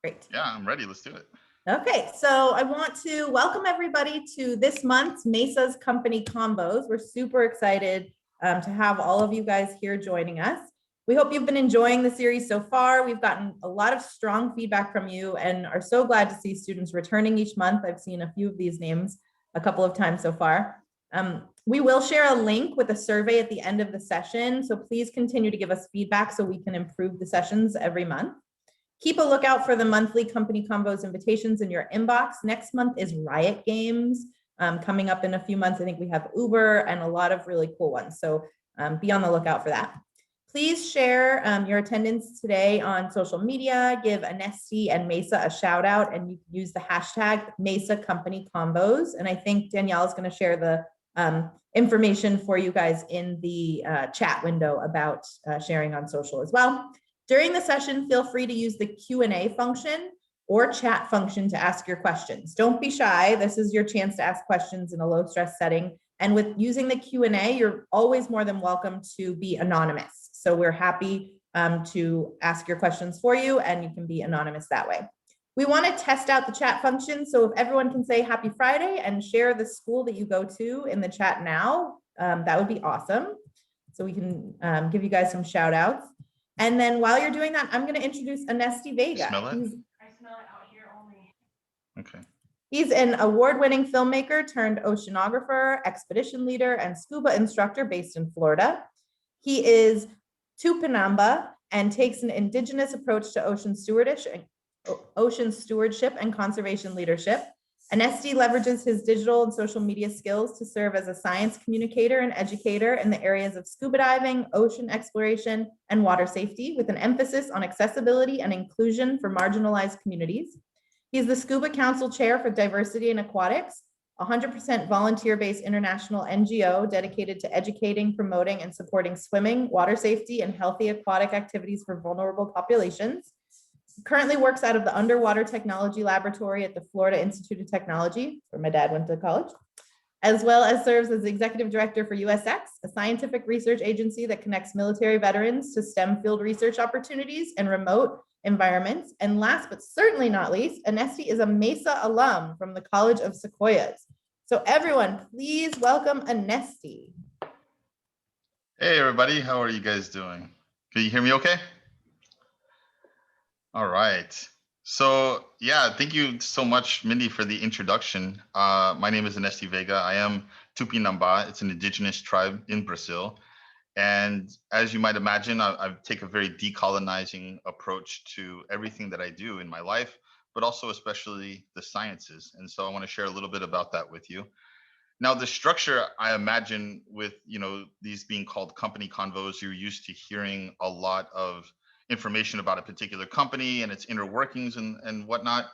Great. Yeah, I'm ready. Let's do it. Okay, so I want to welcome everybody to this month's MESA's Company Combos. We're super excited to have all of you guys here joining us. We hope you've been enjoying the series so far. We've gotten a lot of strong feedback from you and are so glad to see students returning each month. I've seen a few of these names a couple of times so far. We will share a link with a survey at the end of the session, so please continue to give us feedback so we can improve the sessions every month. Keep a lookout for the monthly Company Combos invitations in your inbox. Next month is Riot Games. Coming up in a few months, I think we have Uber and a lot of really cool ones. So be on the lookout for that. Please share your attendance today on social media. Give Anesti and MESA a shout out, and you can use the hashtag MESA Company Combos. And I think Danielle is going to share the information for you guys in the chat window about sharing on social as well. During the session, feel free to use the Q&A function or chat function to ask your questions. Don't be shy. This is your chance to ask questions in a low stress setting. And with using the Q&A, you're always more than welcome to be anonymous. So we're happy to ask your questions for you, and you can be anonymous that way. We want to test out the chat function. So if everyone can say happy Friday and share the school that you go to in the chat now, that would be awesome. So we can give you guys some shout outs. And then while you're doing that, I'm going to introduce Anesti Vega. Smell it? I smell it out here only. Okay. He's an award-winning filmmaker turned oceanographer, expedition leader, and scuba instructor based in Florida. He is Tupinamba and takes an indigenous approach to ocean stewardship and conservation leadership. Anesti leverages his digital and social media skills to serve as a science communicator and educator in the areas of scuba diving, ocean exploration, and water safety, with an emphasis on accessibility and inclusion for marginalized communities. He's the Scuba Council Chair for Diversity and Aquatics, a 100% volunteer-based international NGO dedicated to educating, promoting, and supporting swimming, water safety, and healthy aquatic activities for vulnerable populations. Currently works out of the Underwater Technology Laboratory at the Florida Institute of Technology, where my dad went to college, as well as serves as executive director for USX, a scientific research agency that connects military veterans to STEM field research opportunities and remote environments. And last but certainly not least, Anesti is a MESA alum from the College of Sequoias. So everyone, please welcome Anesti. Hey, everybody. How are you guys doing? Can you hear me okay? All right. So yeah, thank you so much, Mindy, for the introduction. My name is Anesti Vega. I am Tupinamba. It's an indigenous tribe in Brazil. And as you might imagine, I take a very decolonizing approach to everything that I do in my life, but also especially the sciences. And so I want to share a little bit about that with you. Now, the structure, I imagine, with these being called company convos, you're used to hearing a lot of information about a particular company and its inner workings and whatnot.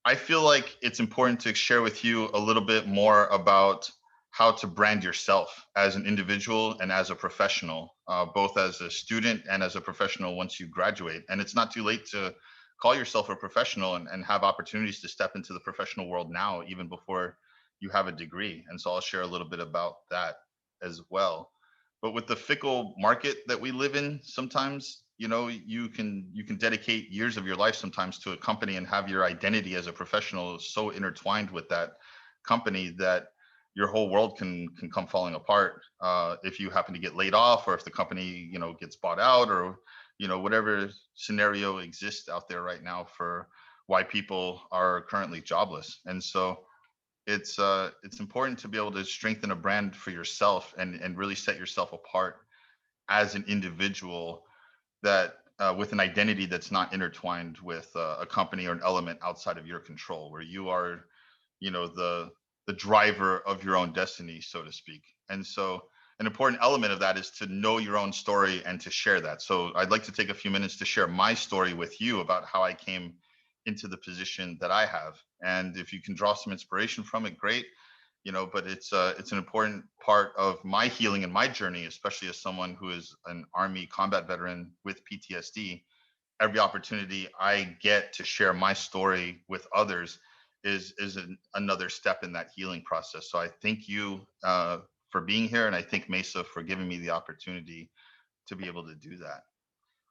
I feel like it's important to share with you a little bit more about how to brand yourself as an individual and as a professional, both as a student and as a professional once you graduate. And it's not too late to call yourself a professional and have opportunities to step into the professional world now, even before you have a degree. And so I'll share a little bit about that as well. But with the fickle market that we live in, sometimes you can dedicate years of your life sometimes to a company and have your identity as a professional so intertwined with that company that your whole world can come falling apart if you happen to get laid off, or if the company gets bought out, or whatever scenario exists out there right now for why people are currently jobless. And so it's important to be able to strengthen a brand for yourself and really set yourself apart as an individual, that with an identity that's not intertwined with a company or an element outside of your control, where you are the driver of your own destiny, so to speak. And so an important element of that is to know your own story and to share that. So I'd like to take a few minutes to share my story with you about how I came into the position that I have. And if you can draw some inspiration from it, great. But it's an important part of my healing and my journey, especially as someone who is an Army combat veteran with PTSD. Every opportunity I get to share my story with others is another step in that healing process. So I thank you for being here, and I thank MESA for giving me the opportunity to be able to do that.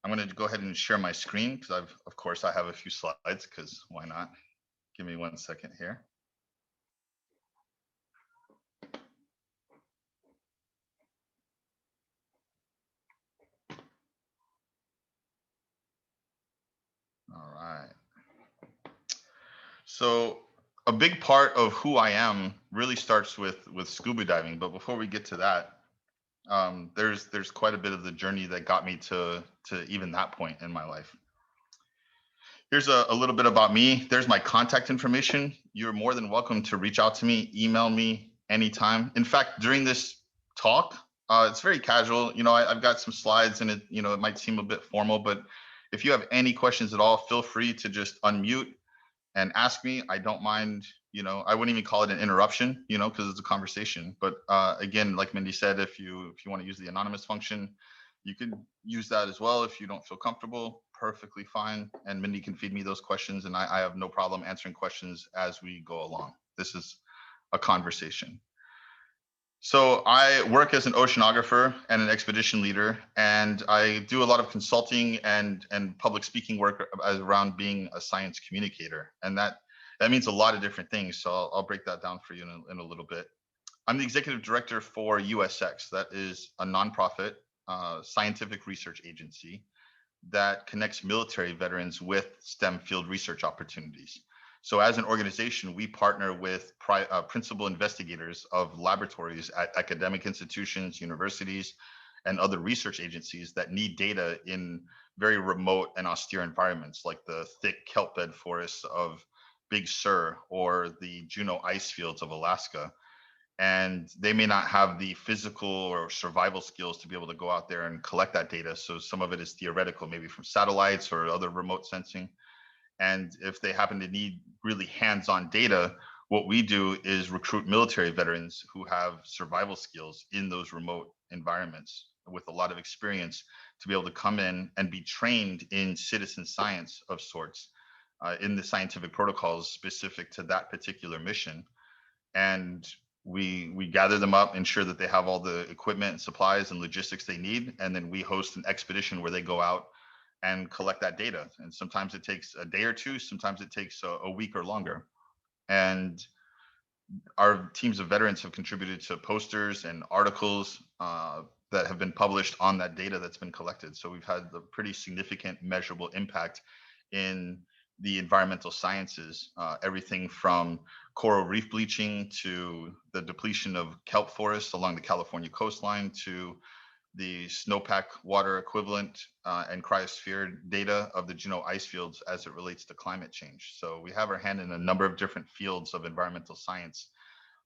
I'm going to go ahead and share my screen because of course, I have a few slides because why not? Give me 1 second here. All right. So a big part of who I am really starts with scuba diving. But before we get to that, there's quite a bit of the journey that got me to even that point in my life. Here's a little bit about me. There's my contact information. You're more than welcome to reach out to me, email me anytime. In fact, during this talk, it's very casual. You know, I've got some slides and it might seem a bit formal, but if you have any questions at all, feel free to just unmute and ask me. I don't mind, I wouldn't even call it an interruption, because it's a conversation. But again, like Mindy said, if you want to use the anonymous function, you can use that as well. If you don't feel comfortable, perfectly fine. And Mindy can feed me those questions, and I have no problem answering questions as we go along. This is a conversation. So I work as an oceanographer and an expedition leader, and I do a lot of consulting and public speaking work around being a science communicator. And that means a lot of different things. So I'll break that down for you in a little bit. I'm the executive director for USX. That is a nonprofit scientific research agency that connects military veterans with STEM field research opportunities. So as an organization, we partner with principal investigators of laboratories at academic institutions, universities, and other research agencies that need data in very remote and austere environments, like the thick kelp bed forests of Big Sur or the Juneau ice fields of Alaska. And they may not have the physical or survival skills to be able to go out there and collect that data. So some of it is theoretical, maybe from satellites or other remote sensing. And if they happen to need really hands-on data, what we do is recruit military veterans who have survival skills in those remote environments with a lot of experience to be able to come in and be trained in citizen science of sorts, in the scientific protocols specific to that particular mission. And we gather them up, ensure that they have all the equipment and supplies and logistics they need, and then we host an expedition where they go out and collect that data. And sometimes it takes a day or two, sometimes it takes a week or longer. And our teams of veterans have contributed to posters and articles that have been published on that data that's been collected. So we've had a pretty significant measurable impact in the environmental sciences, everything from coral reef bleaching to the depletion of kelp forests along the California coastline to the snowpack water equivalent and cryosphere data of the Juneau ice fields as it relates to climate change. So we have our hand in a number of different fields of environmental science,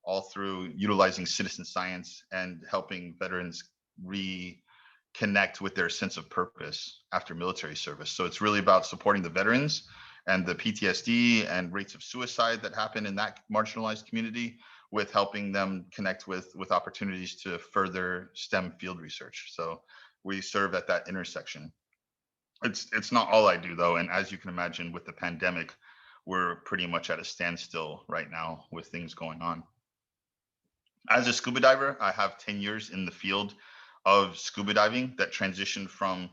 all through utilizing citizen science and helping veterans reconnect with their sense of purpose after military service. So it's really about supporting the veterans and the PTSD and rates of suicide that happen in that marginalized community, with helping them connect with opportunities to further STEM field research. So we serve at that intersection. It's not all I do though, and as you can imagine, with the pandemic, we're pretty much at a standstill right now with things going on. As a scuba diver, I have 10 years in the field of scuba diving that transitioned from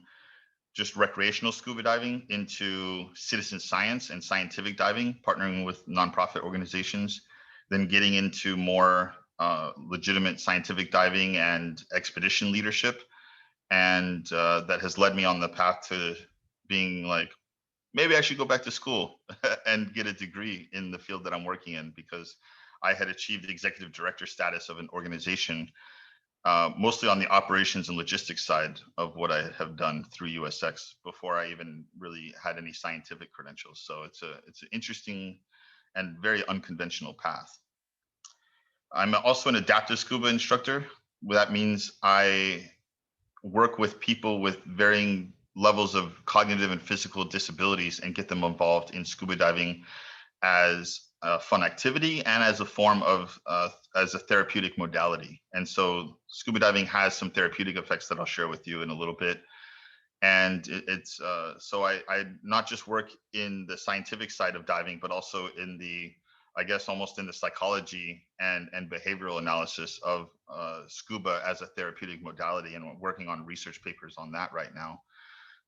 just recreational scuba diving into citizen science and scientific diving, partnering with nonprofit organizations, then getting into more legitimate scientific diving and expedition leadership. And that has led me on the path to being like, maybe I should go back to school and get a degree in the field that I'm working in, because I had achieved executive director status of an organization, mostly on the operations and logistics side of what I have done through USX before I even really had any scientific credentials. So it's an interesting and very unconventional path. I'm also an adaptive scuba instructor. That means I work with people with varying levels of cognitive and physical disabilities and get them involved in scuba diving as a fun activity and as a form of as a therapeutic modality. And so scuba diving has some therapeutic effects that I'll share with you in a little bit. And it's so I not just work in the scientific side of diving, but also in the, I guess, almost in the psychology and behavioral analysis of scuba as a therapeutic modality, and we're working on research papers on that right now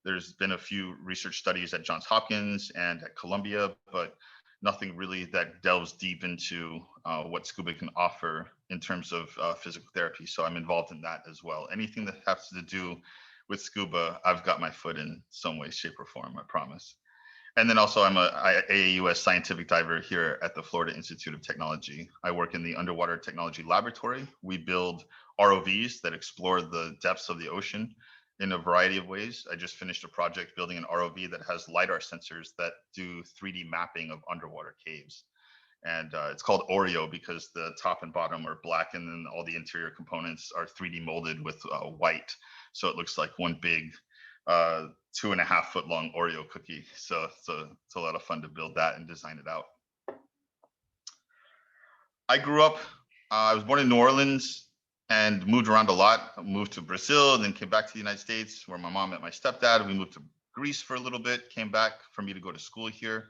There's been a few research studies at Johns Hopkins and at Columbia, but nothing really that delves deep into what SCUBA can offer in terms of physical therapy. So I'm involved in that as well. Anything that has to do with SCUBA, I've got my foot in some way, shape, or form, I promise. And then also I'm a AAUS scientific diver here at the Florida Institute of Technology. I work in the Underwater Technology Laboratory. We build ROVs that explore the depths of the ocean in a variety of ways. I just finished a project building an ROV that has LiDAR sensors that do 3D mapping of underwater caves. And it's called Oreo because the top and bottom are black and then all the interior components are 3D molded with white. So it looks like one big 2.5 foot long Oreo cookie. So it's a lot of fun to build that and design it out. I grew up, I was born in New Orleans and moved around a lot. I moved to Brazil and then came back to the United States where my mom met my stepdad. We moved to Greece for a little bit, came back for me to go to school here.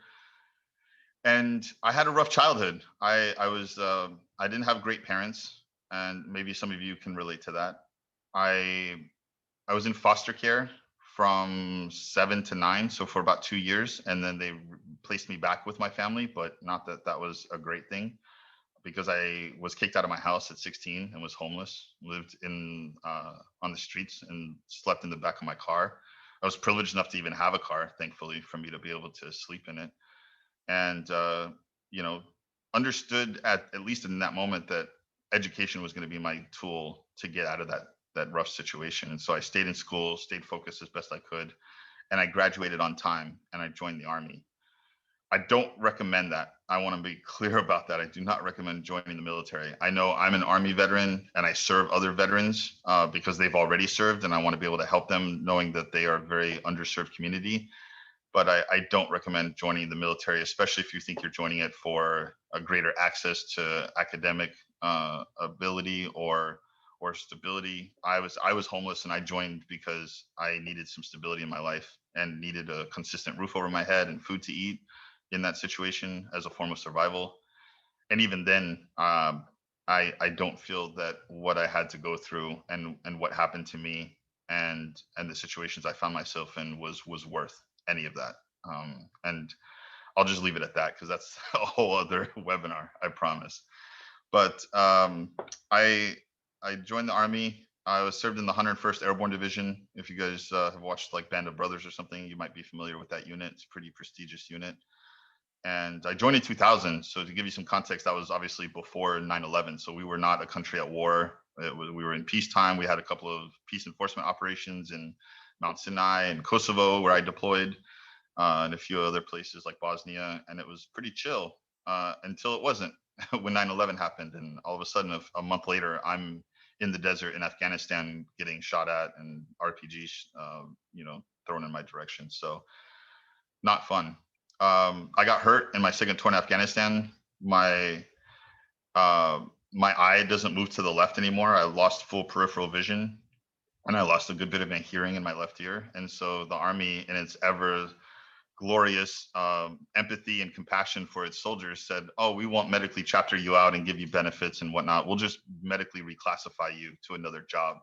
And I had a rough childhood. I didn't have great parents, and maybe some of you can relate to that. I was in foster care from 7 to 9, so for about 2 years, and then they placed me back with my family, but not that that was a great thing because I was kicked out of my house at 16 and was homeless, lived in on the streets and slept in the back of my car. I was privileged enough to even have a car, thankfully, for me to be able to sleep in it. And you know, understood at least in that moment that education was going to be my tool to get out of that rough situation. And so I stayed in school, stayed focused as best I could, and I graduated on time and I joined the Army. I don't recommend that. I want to be clear about that. I do not recommend joining the military. I know I'm an Army veteran and I serve other veterans because they've already served, and I want to be able to help them knowing that they are a very underserved community. But I don't recommend joining the military, especially if you think you're joining it for a greater access to academic ability or stability. I was homeless and I joined because I needed some stability in my life and needed a consistent roof over my head and food to eat in that situation as a form of survival. And even then, I don't feel that what I had to go through and what happened to me and the situations I found myself in was worth any of that. And I'll just leave it at that because that's a whole other webinar, I promise. But I joined the Army. I was served in the 101st Airborne Division. If you guys have watched like Band of Brothers or something, you might be familiar with that unit. It's a pretty prestigious unit. And I joined in 2000. So to give you some context, that was obviously before 9/11. So we were not a country at war. We were in peacetime. We had a couple of peace enforcement operations in Mount Sinai and Kosovo where I deployed, and a few other places like Bosnia. And it was pretty chill until it wasn't when 9/11 happened. And all of a sudden, a month later, I'm in the desert in Afghanistan getting shot at and RPGs, thrown in my direction. So not fun. I got hurt in my second tour in Afghanistan. My eye doesn't move to the left anymore. I lost full peripheral vision, and I lost a good bit of my hearing in my left ear. And so the Army, in its ever glorious empathy and compassion for its soldiers, said, "Oh, we won't medically chapter you out and give you benefits and whatnot. We'll just medically reclassify you to another job."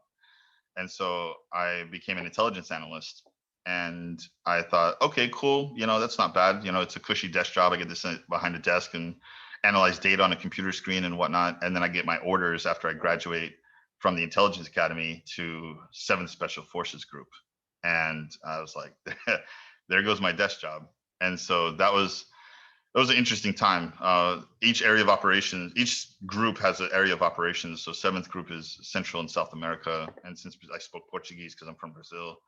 And so I became an intelligence analyst. And I thought, okay, cool. That's not bad. It's a cushy desk job. I get to sit behind a desk and analyze data on a computer screen and whatnot. And then I get my orders after I graduate from the Intelligence Academy to 7th Special Forces Group. And I was like, there goes my desk job. And so that was an interesting time. Each area of operations, each group has an area of operations. So 7th group is Central and South America. And since I spoke Portuguese because I'm from Brazil,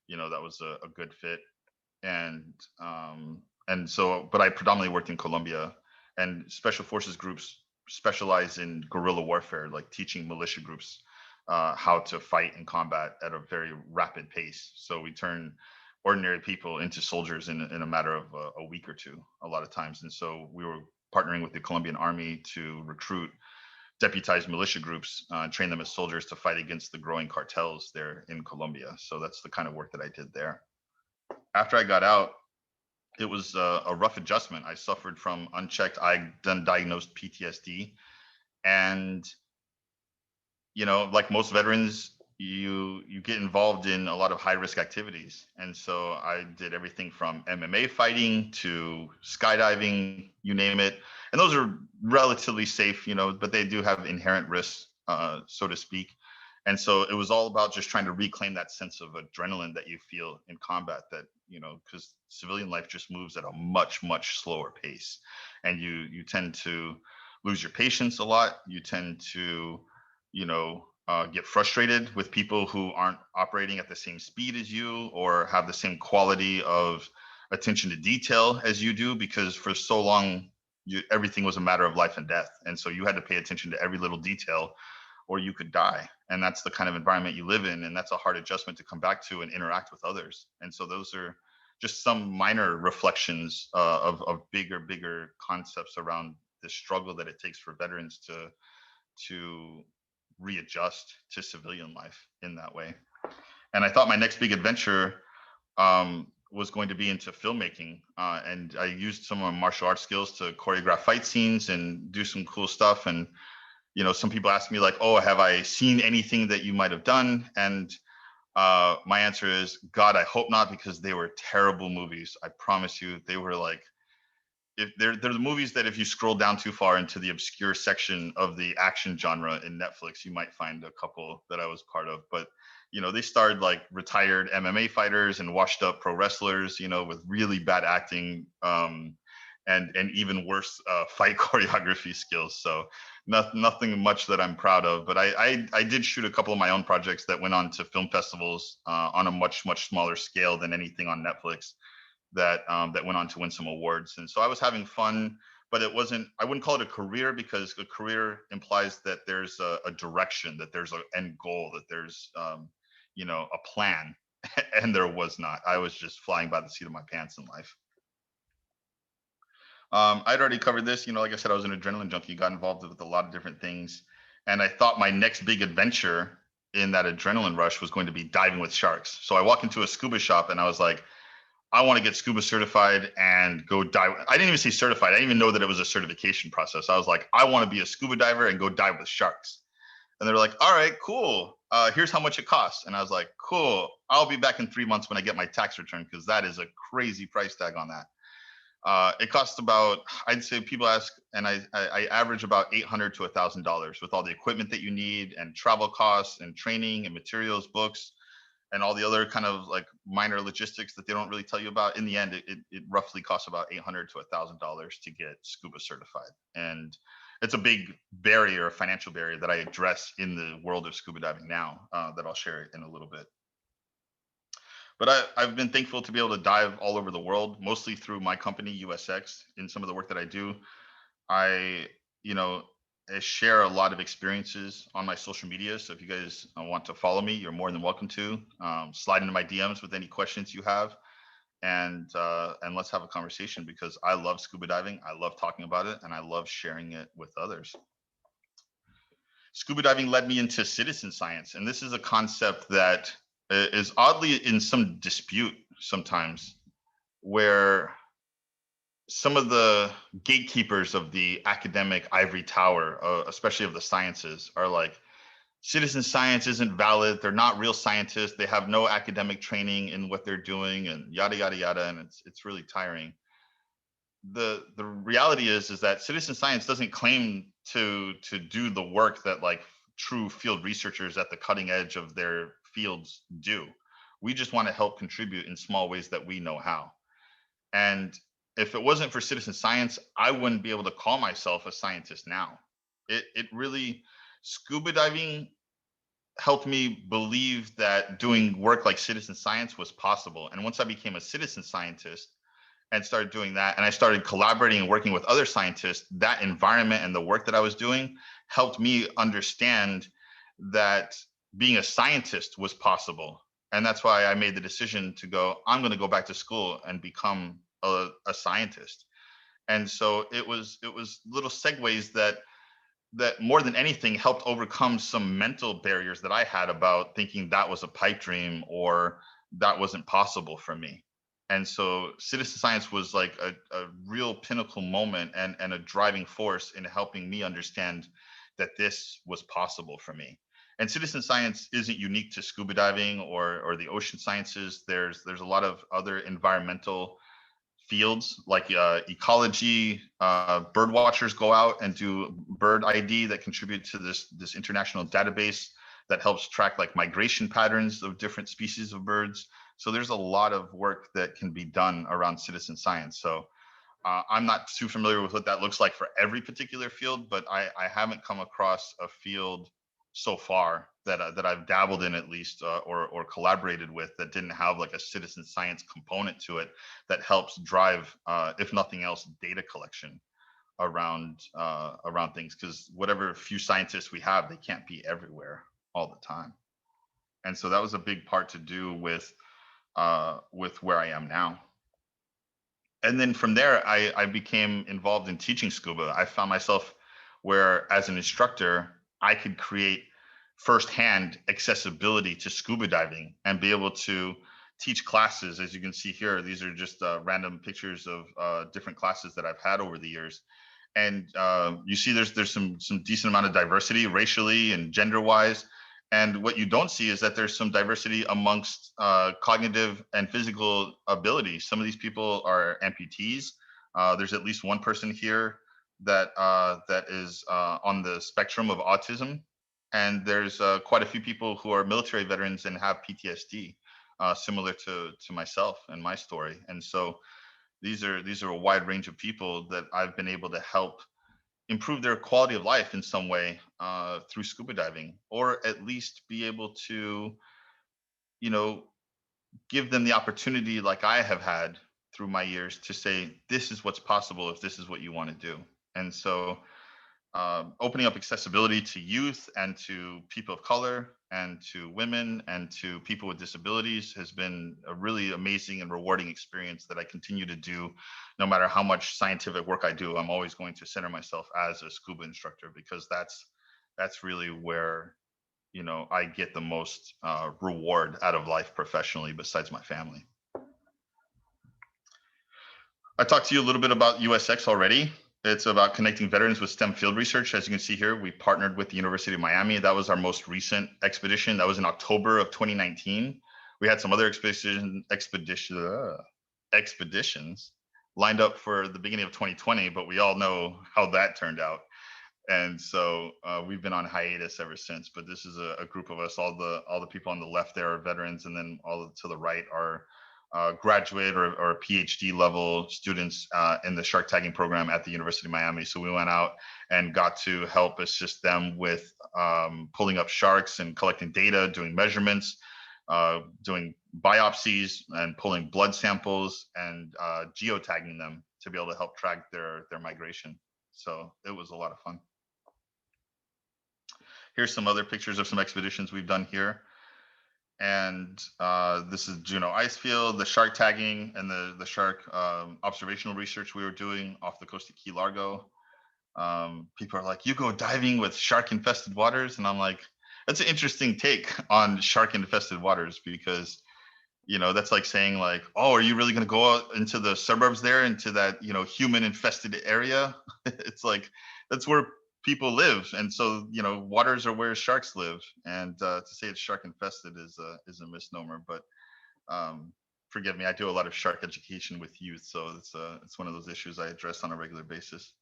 that was a good fit. And so, but I predominantly worked in Colombia, and special forces groups specialize in guerrilla warfare, like teaching militia groups how to fight and combat at a very rapid pace. So we turn ordinary people into soldiers in a matter of a week or two, a lot of times. And so we were partnering with the Colombian Army to recruit deputized militia groups, train them as soldiers to fight against the growing cartels there in Colombia. So that's the kind of work that I did there. After I got out, it was a rough adjustment. I suffered from unchecked, undiagnosed PTSD. And, like most veterans, you get involved in a lot of high risk activities. And so I did everything from MMA fighting to skydiving, you name it. And those are relatively safe, but they do have inherent risks, so to speak. And so it was all about just trying to reclaim that sense of adrenaline that you feel in combat, that, because civilian life just moves at a much, much slower pace. And you tend to lose your patience a lot. You tend to, get frustrated with people who aren't operating at the same speed as you or have the same quality of attention to detail as you do, because for so long, everything was a matter of life and death. And so you had to pay attention to every little detail or you could die. And that's the kind of environment you live in. And that's a hard adjustment to come back to and interact with others. And so those are just some minor reflections of bigger concepts around the struggle that it takes for veterans to readjust to civilian life in that way. And I thought my next big adventure was going to be into filmmaking. And I used some of my martial arts skills to choreograph fight scenes and do some cool stuff. And, some people ask me like, oh, have I seen anything that you might have done? And my answer is, God, I hope not, because they were terrible movies. I promise you, they were like, if they're the movies that if you scroll down too far into the obscure section of the action genre in Netflix, you might find a couple that I was part of. But they starred like retired MMA fighters and washed up pro wrestlers, with really bad acting and even worse fight choreography skills. So nothing much that I'm proud of. But I did shoot a couple of my own projects that went on to film festivals on a much smaller scale than anything on Netflix. That went on to win some awards. And so I was having fun, but I wouldn't call it a career, because a career implies that there's a direction, that there's an end goal, that there's a plan. And there was not. I was just flying by the seat of my pants in life. I'd already covered this, like I said, I was an adrenaline junkie, got involved with a lot of different things. And I thought my next big adventure in that adrenaline rush was going to be diving with sharks. So I walked into a scuba shop and I was like, I want to get scuba certified and go dive. I didn't even say certified. I didn't even know that it was a certification process. I was like, I want to be a scuba diver and go dive with sharks. And they're like, all right, cool. Here's how much it costs. And I was like, cool. I'll be back in 3 months when I get my tax return, because that is a crazy price tag on that. It costs about, I'd say people ask, and I average about $800 to $1,000 with all the equipment that you need and travel costs and training and materials, books, and all the other kind of like minor logistics that they don't really tell you about. In the end, it roughly costs about $800 to $1,000 to get scuba certified. And it's a big barrier, a financial barrier that I address in the world of scuba diving now, that I'll share in a little bit. But I've been thankful to be able to dive all over the world, mostly through my company, USX. In some of the work that I do, I share a lot of experiences on my social media. So if you guys want to follow me, you're more than welcome to. Slide into my DMs with any questions you have, and let's have a conversation, because I love scuba diving. I love talking about it, and I love sharing it with others. Scuba diving led me into citizen science, and this is a concept that is oddly in some dispute sometimes, where some of the gatekeepers of the academic ivory tower, especially of the sciences, are like, citizen science isn't valid. They're not real scientists. They have no academic training in what they're doing, and yada, yada, yada. And it's really tiring. The reality is that citizen science doesn't claim to do the work that like true field researchers at the cutting edge of their fields do. We just want to help contribute in small ways that we know how. And if it wasn't for citizen science, I wouldn't be able to call myself a scientist now. It really, scuba diving helped me believe that doing work like citizen science was possible. And once I became a citizen scientist and started doing that, and I started collaborating and working with other scientists, that environment and the work that I was doing helped me understand that being a scientist was possible. And that's why I made the decision to go, I'm going to go back to school and become a scientist. And so it was little segues that more than anything helped overcome some mental barriers that I had about thinking that was a pipe dream or that wasn't possible for me. And so citizen science was like a real pinnacle moment and a driving force in helping me understand that this was possible for me. And citizen science isn't unique to scuba diving or the ocean sciences. There's a lot of other environmental fields like ecology. Bird watchers go out and do bird ID that contribute to this international database that helps track like migration patterns of different species of birds. So there's a lot of work that can be done around citizen science. So I'm not too familiar with what that looks like for every particular field, but I haven't come across a field so far that I've dabbled in at least or collaborated with that didn't have like a citizen science component to it that helps drive, if nothing else, data collection around things. Because whatever few scientists we have, they can't be everywhere all the time. And so that was a big part to do with where I am now. And then from there, I became involved in teaching scuba. I found myself where, as an instructor, I could create firsthand accessibility to scuba diving and be able to teach classes. As you can see here, these are just random pictures of different classes that I've had over the years. And you see there's some decent amount of diversity racially and gender-wise. And what you don't see is that there's some diversity amongst cognitive and physical abilities. Some of these people are amputees. There's at least one person here that is on the spectrum of autism. And there's quite a few people who are military veterans and have PTSD, similar to myself and my story. And so these are a wide range of people that I've been able to help improve their quality of life in some way through scuba diving, or at least be able to, give them the opportunity like I have had through my years to say, this is what's possible if this is what you want to do. And so opening up accessibility to youth and to people of color and to women and to people with disabilities has been a really amazing and rewarding experience that I continue to do. No matter how much scientific work I do, I'm always going to center myself as a scuba instructor, because that's really where I get the most reward out of life professionally, besides my family. I talked to you a little bit about USX already. It's about connecting veterans with STEM field research. As you can see here, we partnered with the University of Miami. That was our most recent expedition. That was in October of 2019. We had some other expeditions lined up for the beginning of 2020, but we all know how that turned out. And so we've been on hiatus ever since. But this is a group of us. All the people on the left there are veterans, and then all to the right are graduate or PhD level students in the shark tagging program at the University of Miami. So we went out and got to help assist them with pulling up sharks and collecting data, doing measurements, doing biopsies and pulling blood samples and geotagging them to be able to help track their migration. So it was a lot of fun. Here's some other pictures of some expeditions we've done here. And this is Juneau Icefield, the shark tagging and the shark observational research we were doing off the coast of Key Largo. People are like, you go diving with shark infested waters? And I'm like, that's an interesting take on shark infested waters, because that's like saying like, oh, are you really going to go out into the suburbs there, into that human infested area? It's like, that's where people live, and so waters are where sharks live, and to say it's shark infested is a misnomer. But forgive me, I do a lot of shark education with youth, so it's one of those issues I address on a regular basis.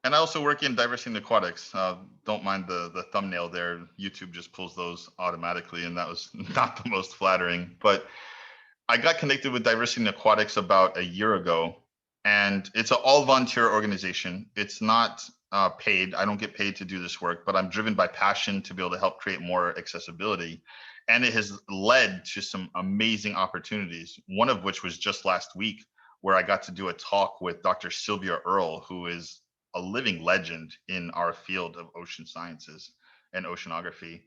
And I also work in diversity in aquatics. Don't mind the thumbnail there. YouTube just pulls those automatically, and that was not the most flattering. But I got connected with diversity in aquatics about a year ago. And it's an all volunteer organization. It's not paid. I don't get paid to do this work, but I'm driven by passion to be able to help create more accessibility. And it has led to some amazing opportunities, one of which was just last week, where I got to do a talk with Dr. Sylvia Earle, who is a living legend in our field of ocean sciences and oceanography.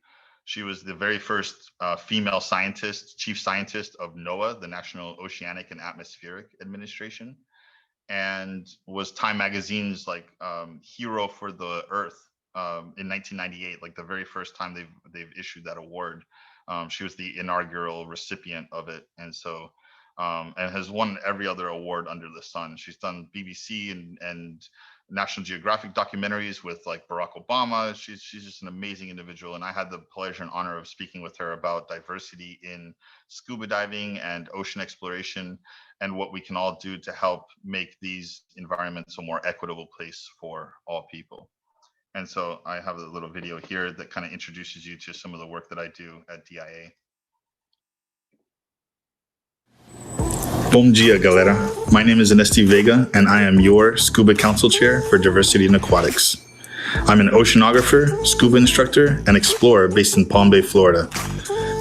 She was the very first female scientist, chief scientist of NOAA, the National Oceanic and Atmospheric Administration, and was Time Magazine's hero for the Earth in 1998, like the very first time they've issued that award. She was the inaugural recipient of it, and so and has won every other award under the sun. She's done BBC and National Geographic documentaries with like Barack Obama. She's just an amazing individual. And I had the pleasure and honor of speaking with her about diversity in scuba diving and ocean exploration and what we can all do to help make these environments a more equitable place for all people. And so I have a little video here that kind of introduces you to some of the work that I do at DIA. Bom dia, galera. My name is Anesti Vega, and I am your SCUBA Council Chair for Diversity in Aquatics. I'm an oceanographer, scuba instructor, and explorer based in Palm Bay, Florida.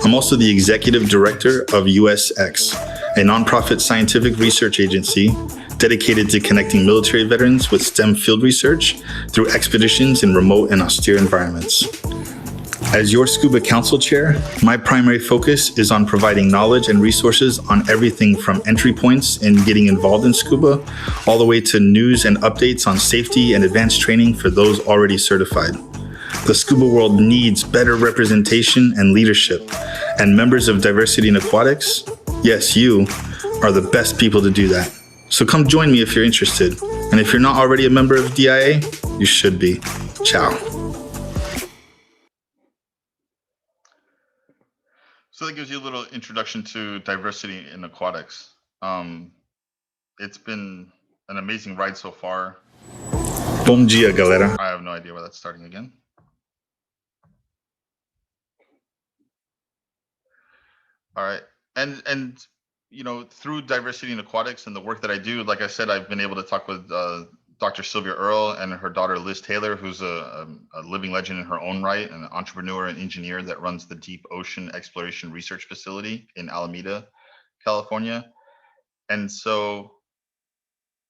I'm also the Executive Director of USX, a nonprofit scientific research agency dedicated to connecting military veterans with STEM field research through expeditions in remote and austere environments. As your SCUBA Council Chair, my primary focus is on providing knowledge and resources on everything from entry points in getting involved in scuba, all the way to news and updates on safety and advanced training for those already certified. The scuba world needs better representation and leadership, and members of Diversity in Aquatics, yes, you, are the best people to do that. So come join me if you're interested. And if you're not already a member of DIA, you should be. Ciao. So that gives you a little introduction to diversity in aquatics. It's been an amazing ride so far. Bom dia, galera. I have no idea why that's starting again. All right, and you know, through diversity in aquatics and the work that I do, like I said, I've been able to talk with Dr. Sylvia Earle and her daughter Liz Taylor, who's a living legend in her own right, an entrepreneur and engineer that runs the Deep Ocean Exploration Research Facility in Alameda, California. And so,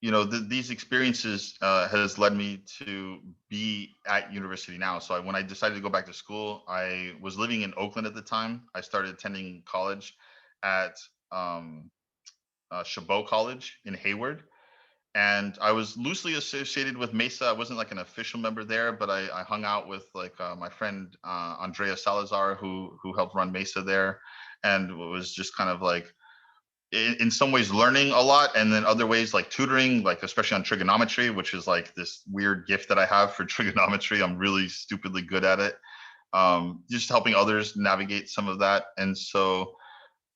you know, these experiences has led me to be at university now. So when I decided to go back to school, I was living in Oakland at the time. I started attending college at Chabot College in Hayward. And I was loosely associated with MESA. I wasn't like an official member there, but I hung out with like my friend Andrea Salazar, who helped run MESA there, and was just kind of like in some ways learning a lot, and then other ways like tutoring, like especially on trigonometry, which is like this weird gift that I have for trigonometry. I'm really stupidly good at it. Just helping others navigate some of that. And so,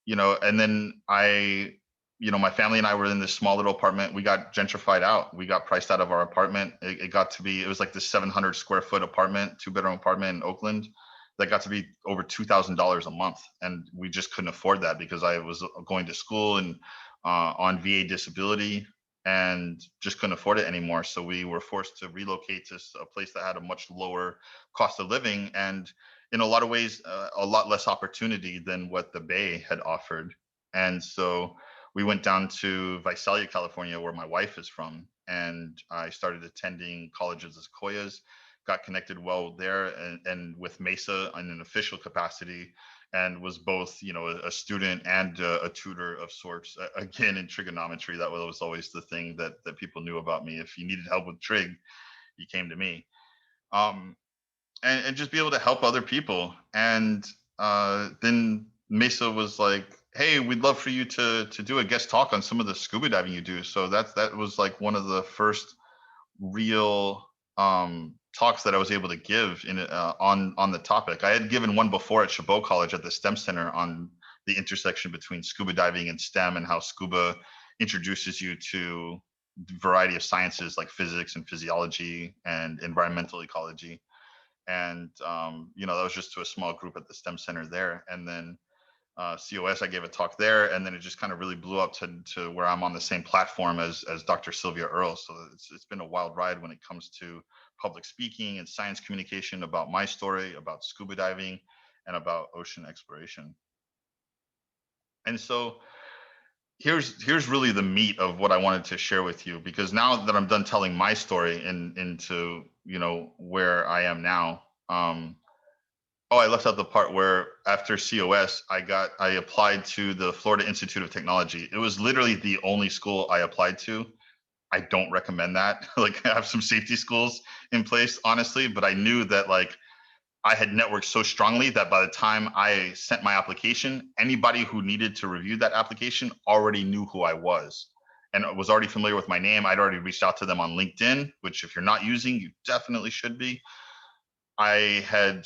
you know, and then my family and I were in this small little apartment. We got gentrified out. We got priced out of our apartment. It was like this 700 square foot apartment, 2-bedroom apartment in Oakland that got to be over $2,000 a month. And we just couldn't afford that because I was going to school and on VA disability and just couldn't afford it anymore. So we were forced to relocate to a place that had a much lower cost of living and in a lot of ways, a lot less opportunity than what the Bay had offered. And so we went down to Visalia, California, where my wife is from. And I started attending colleges as Sequoias, got connected well there and with MESA in an official capacity, and was both, you know, a student and a tutor of sorts. Again, in trigonometry, that was always the thing that people knew about me. If you needed help with trig, you came to me. And just be able to help other people. And then MESA was like, hey, we'd love for you to do a guest talk on some of the scuba diving you do. So that was like one of the first real talks that I was able to give on the topic. I had given one before at Chabot College at the STEM Center on the intersection between scuba diving and STEM and how scuba introduces you to a variety of sciences like physics and physiology and environmental ecology. And you know, that was just to a small group at the STEM Center there. And then COS, I gave a talk there, and then it just kind of really blew up to where I'm on the same platform as Dr. Sylvia Earle. So it's been a wild ride when it comes to public speaking and science communication about my story, about scuba diving, and about ocean exploration. And so here's really the meat of what I wanted to share with you, because now that I'm done telling my story into, you know, where I am now, oh, I left out the part where after COS, I applied to the Florida Institute of Technology. It was literally the only school I applied to. I don't recommend that. Like, I have some safety schools in place, honestly, but I knew that like I had networked so strongly that by the time I sent my application, anybody who needed to review that application already knew who I was and was already familiar with my name. I'd already reached out to them on LinkedIn, which if you're not using, you definitely should be. I had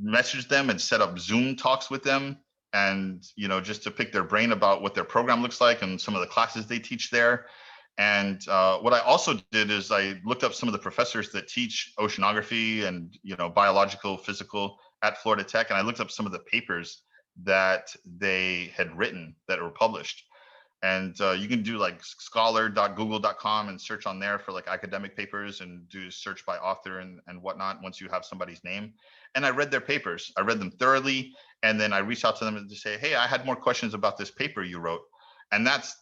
messaged them and set up Zoom talks with them, and just to pick their brain about what their program looks like and some of the classes they teach there. And what I also did is I looked up some of the professors that teach oceanography and biological physical at Florida Tech, and I looked up some of the papers that they had written that were published. And you can do like scholar.google.com and search on there for like academic papers and do search by author and whatnot once you have somebody's name. And I read their papers. I read them thoroughly. And then I reached out to them to say, hey, I had more questions about this paper you wrote. And that's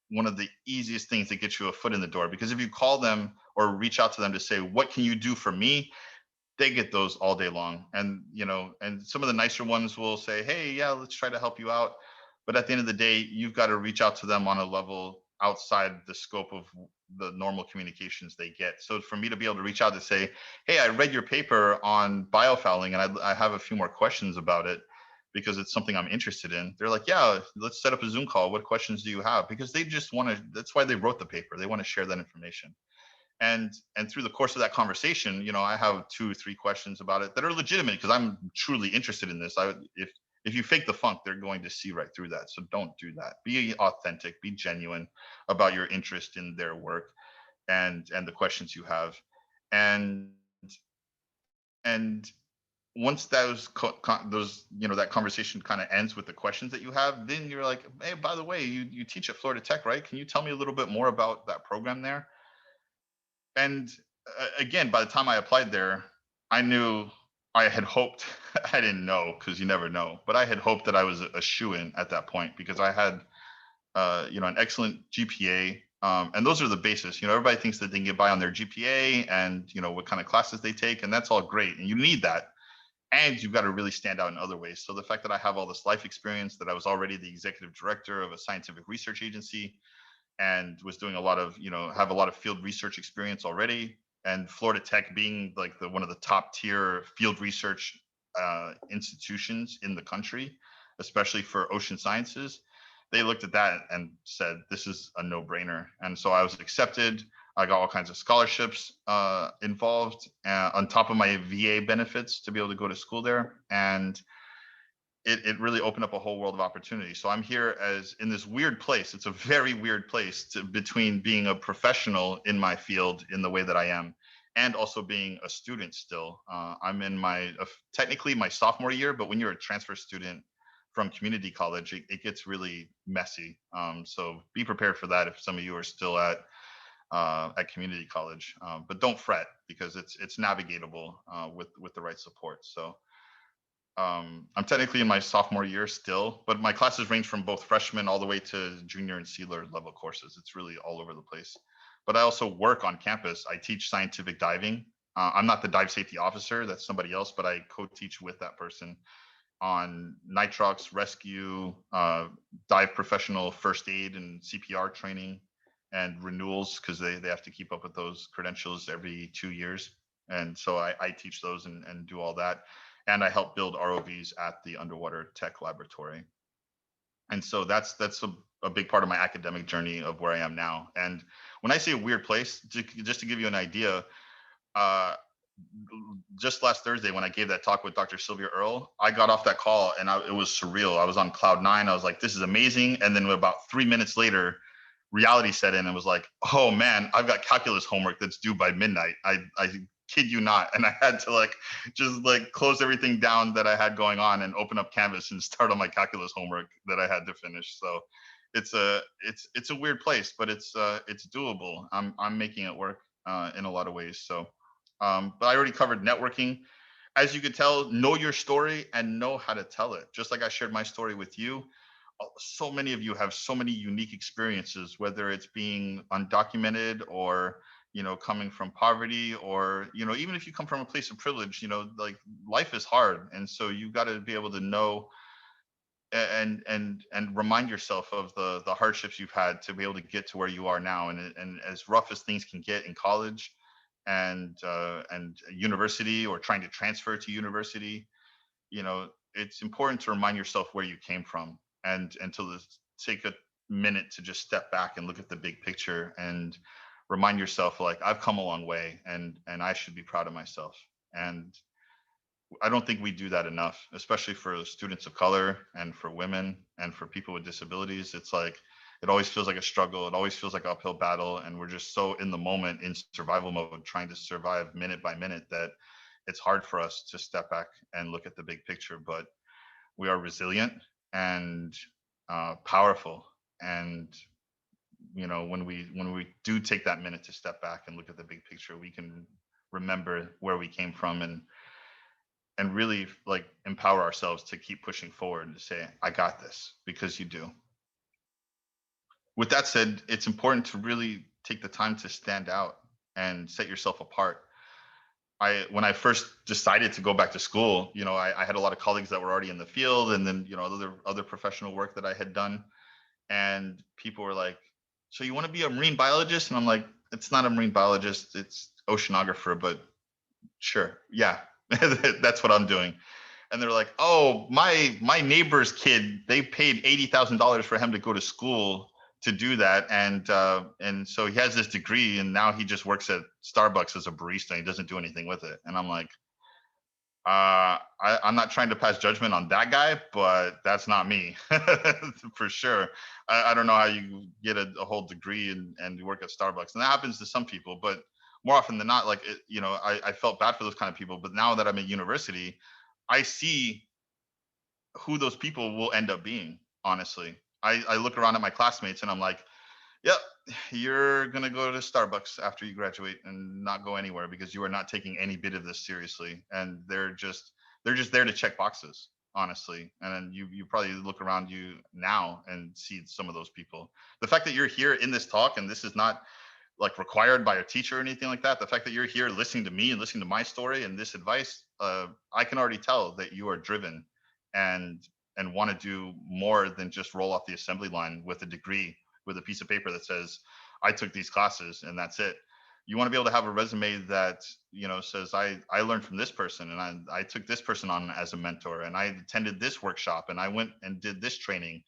one of the easiest things that gets you a foot in the door, because if you call them or reach out to them to say, what can you do for me? They get those all day long. And, and some of the nicer ones will say, hey, yeah, let's try to help you out. But at the end of the day, you've got to reach out to them on a level outside the scope of the normal communications they get. So for me to be able to reach out to say, hey, I read your paper on biofouling and I have a few more questions about it because it's something I'm interested in. They're like, yeah, let's set up a Zoom call. What questions do you have? Because they just want to, that's why they wrote the paper. They want to share that information. And through the course of that conversation, I have 2 or 3 questions about it that are legitimate because I'm truly interested in this. If you fake the funk, they're going to see right through that. So don't do that. Be authentic, be genuine about your interest in their work and the questions you have. And once that conversation kind of ends with the questions that you have, then you're like, hey, by the way, you teach at Florida Tech, right? Can you tell me a little bit more about that program there? And again, by the time I applied there, I knew I had hoped, I didn't know because you never know, but I had hoped that I was a shoo-in at that point because I had, an excellent GPA. And those are the basis. Everybody thinks that they can get by on their GPA and, what kind of classes they take. And that's all great. And you need that. And you've got to really stand out in other ways. So the fact that I have all this life experience, that I was already the executive director of a scientific research agency and was doing a lot of, have a lot of field research experience already. And Florida Tech being like one of the top tier field research institutions in the country, especially for ocean sciences, they looked at that and said, this is a no-brainer. And so I was accepted. I got all kinds of scholarships involved on top of my VA benefits to be able to go to school there. And it really opened up a whole world of opportunity. So I'm here as in this weird place. It's a very weird place between being a professional in my field in the way that I am, and also being a student still. I'm in technically my sophomore year, but when you're a transfer student from community college, it gets really messy. So be prepared for that if some of you are still at community college, but don't fret because it's navigatable with the right support. So I'm technically in my sophomore year still, but my classes range from both freshman all the way to junior and SEALER level courses. It's really all over the place. But I also work on campus. I teach scientific diving. I'm not the dive safety officer, that's somebody else, but I co-teach with that person on nitrox rescue, dive professional first aid and CPR training and renewals, because they have to keep up with those credentials every 2 years. And so I teach those and do all that. And I help build ROVs at the Underwater Tech Laboratory. And so that's a big part of my academic journey of where I am now. And when I say a weird place, just to give you an idea, just last Thursday when I gave that talk with Dr. Sylvia Earle, I got off that call and it was surreal. I was on cloud 9. I was like, this is amazing. And then about 3 minutes later, reality set in and was like, oh man, I've got calculus homework that's due by midnight. I kid you not. And I had to just close everything down that I had going on and open up Canvas and start on my calculus homework that I had to finish. So it's a weird place, but it's doable. I'm making it work in a lot of ways. So, but I already covered networking. As you could tell, know your story and know how to tell it. Just like I shared my story with you, so many of you have so many unique experiences, whether it's being undocumented or coming from poverty, or even if you come from a place of privilege, life is hard, and so you've got to be able to know and remind yourself of the hardships you've had to be able to get to where you are now. And as rough as things can get in college, and university, or trying to transfer to university, you know, it's important to remind yourself where you came from, and to take a minute to just step back and look at the big picture and remind yourself, like, I've come a long way, and I should be proud of myself. And I don't think we do that enough, especially for students of color and for women and for people with disabilities. It's like, it always feels like a struggle. It always feels like an uphill battle. And we're just so in the moment, in survival mode, trying to survive minute by minute, that it's hard for us to step back and look at the big picture. But we are resilient and powerful. And, you know, when we do take that minute to step back and look at the big picture, we can remember where we came from, and really, like, empower ourselves to keep pushing forward and to say, I got this, because you do. With that said, it's important to really take the time to stand out and set yourself apart. When I first decided to go back to school, you know, I had a lot of colleagues that were already in the field, and then, you know, other professional work that I had done. And people were like, so you want to be a marine biologist? And I'm like, it's not a marine biologist, it's oceanographer, but sure, yeah. That's what I'm doing. And they're like, oh, my neighbor's kid, they paid $80,000 for him to go to school to do that, and so he has this degree, and now he just works at Starbucks as a barista, and he doesn't do anything with it. And I'm like, I'm not trying to pass judgment on that guy, but that's not me. For sure. I don't know how you get a whole degree and work at Starbucks, and that happens to some people, but more often than not, like, you know, I felt bad for those kind of people. But now that I'm at university, I see who those people will end up being. Honestly, I look around at my classmates, and I'm like, yep, you're going to go to Starbucks after you graduate and not go anywhere, because you are not taking any bit of this seriously. And they're just there to check boxes, honestly. And then you probably look around you now and see some of those people. The fact that you're here in this talk, and this is not like required by a teacher or anything like that, the fact that you're here listening to me and listening to my story and this advice, I can already tell that you are driven and want to do more than just roll off the assembly line with a degree, with a piece of paper that says, I took these classes and that's it. You want to be able to have a resume that, you know, says, I learned from this person, and I took this person on as a mentor, and I attended this workshop, and I went and did this training,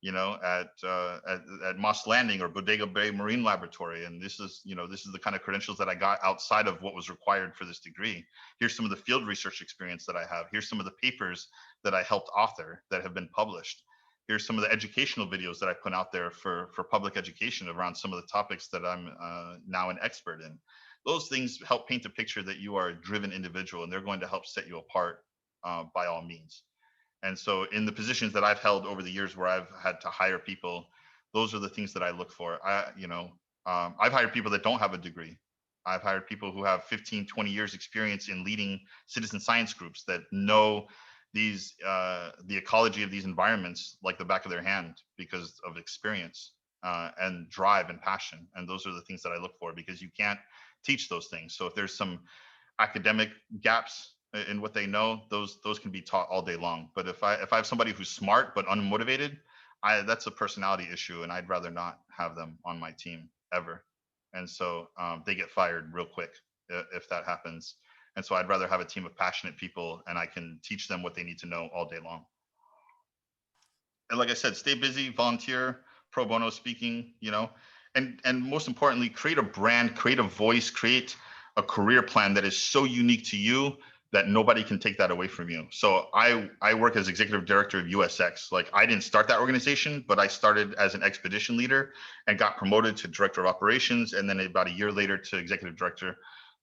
you know, at Moss Landing or Bodega Bay Marine Laboratory. And this is, you know, this is the kind of credentials that I got outside of what was required for this degree. Here's some of the field research experience that I have. Here's some of the papers that I helped author that have been published. Here's some of the educational videos that I put out there for public education around some of the topics that I'm now an expert in. Those things help paint a picture that you are a driven individual, and they're going to help set you apart by all means. And so in the positions that I've held over the years where I've had to hire people, those are the things that I look for. I've hired people that don't have a degree. I've hired people who have 15, 20 years experience in leading citizen science groups that know the ecology of these environments like the back of their hand, because of experience and drive and passion. And those are the things that I look for, because you can't teach those things. So if there's some academic gaps in what they know, those can be taught all day long. But if I have somebody who's smart but unmotivated, that's a personality issue, and I'd rather not have them on my team ever. And so they get fired real quick if that happens. And so I'd rather have a team of passionate people, and I can teach them what they need to know all day long. And like I said, stay busy, volunteer, pro bono speaking, you know, and most importantly, create a brand, create a voice, create a career plan that is so unique to you that nobody can take that away from you. So I work as executive director of USX. Like, I didn't start that organization, but I started as an expedition leader and got promoted to director of operations, and then about a year later to executive director.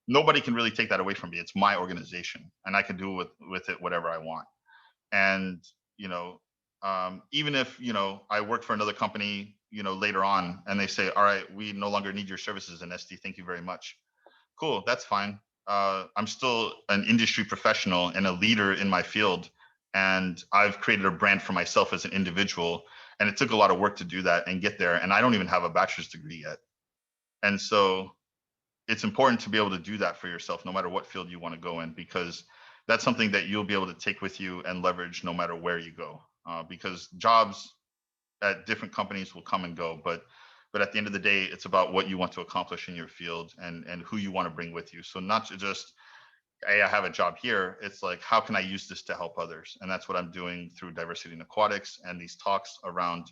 Nobody can really take that away from me. It's my organization, and I can do with it whatever I want. And, you know, even if, you know, I work for another company, you know, later on, and they say, all right, we no longer need your services, Anesti, thank you very much. Cool, that's fine. I'm still an industry professional and a leader in my field, and I've created a brand for myself as an individual, and it took a lot of work to do that and get there, and I don't even have a bachelor's degree yet. And so it's important to be able to do that for yourself, no matter what field you want to go in, because that's something that you'll be able to take with you and leverage no matter where you go, because jobs at different companies will come and go, but But at the end of the day, it's about what you want to accomplish in your field and who you want to bring with you. So not just, hey, I have a job here. It's like, how can I use this to help others? And that's what I'm doing through Diversity in Aquatics and these talks around